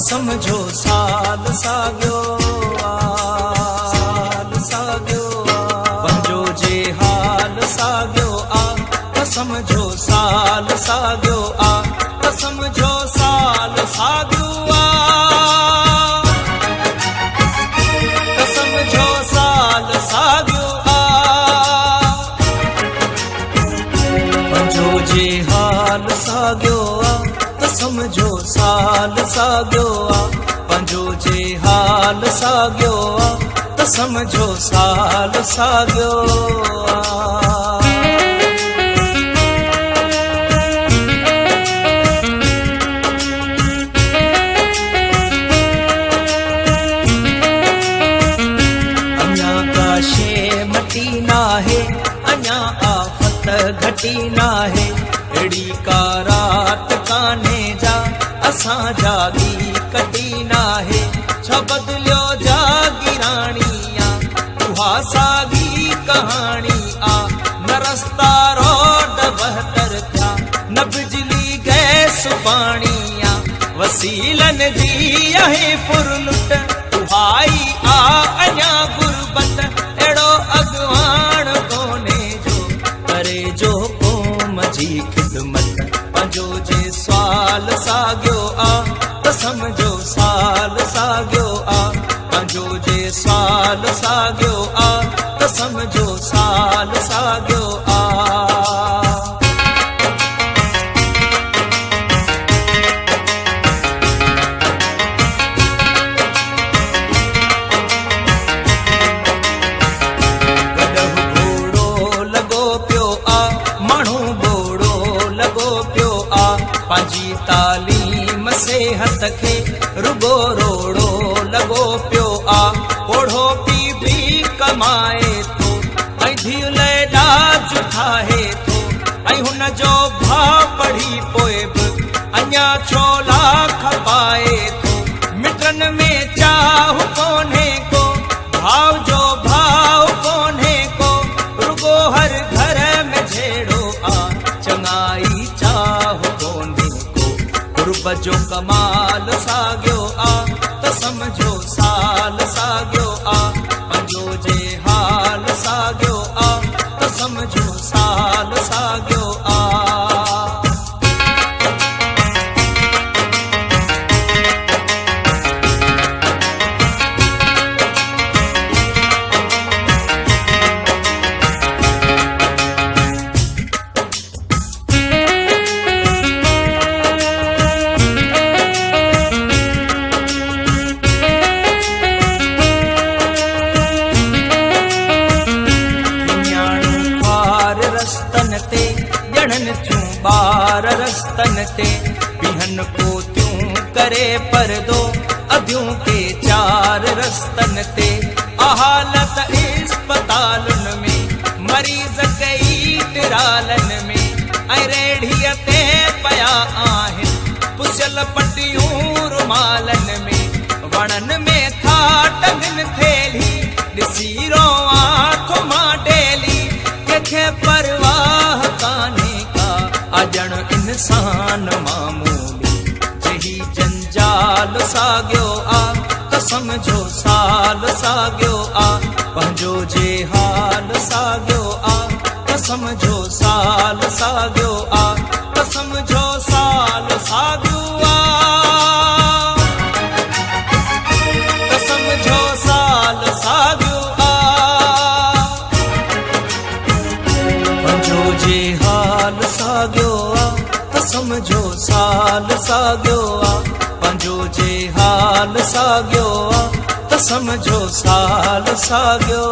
समझो साल साॻियो साल साॻियो पंहिंजो जे हाल साॻियो त समझो साल साॻियो त समझो साल साॻियो त समझो साल साॻियो पंहिंजो जे हाल साॻियो त समझो साल साॻियो पंहिंजो जे हाल साॻियो त समझो साल साॻियो अञा का शइ मटी नाहे अञा आफ़त घटी नाहे अहिड़ी का रात कान्हे जा असां जागी कटी नाहे छा बदलियो जागीराणी उहा साॻी कहाणी न रस्ता रोड बहितर थिया न बिजली गैस पाणी वसीलनि जी आहे फुरलुट उहा ई अञा गुरबत अहिड़ो अॻवान कोन्हे जो करे जो क़ौम जी ख़िदमत पंहिंजो जे साल साॻियो त समझो साल साॻियो पंहिंजो जे साल साॻियो त समझो साल साॻियो पंहिंजी तालीम सेहत खे रुगो रोड़ो लॻो पियो ओढ़ो पी बि कमाए थो ऐं धीउ लाइ ॾाज ठाहे थो ऐं हुन जो भाउ पढ़ी पोइ बि अञा छोला खपाए थो मिटनि में चाहु कोन्हे को भाउ जो भाउ कोन्हे को रुगो हर घर में झेड़ो चङाई चाहु कोन्हे गुरब जो कमाल साॻियो त समझो साल साॻियो पंहिंजो जे हाल साॻियो त समझो साल साॻियो रस्तन ते ॼणनि थियूं ॿार रस्तन ते बीहनि पोतियूं करे परदो अधियूं के चार रस्तन ते हालत इस्पतालुनि में मरीज़ कई टिरालनि में ऐं रेढ़ीअ ते पिया आहिनि पुसियल पटियूं रुमालनि में वणनि में था टंगनि थेली ॾिसी रोआं थो मां डेली कंहिंखे परवाह कान्हे का अॼण इंसान मामूली जही जंजाल साॻियो त समझो साल साॻियो पंहिंजो जे हाल साॻियो त समझो साल साॻियो त समझो साल साॻियो त समझो साल साॻियो जे हाल साॻियो त समझो साल साॻियो पंहिंजो जे हाल साॻियो त समझो साल साॻियो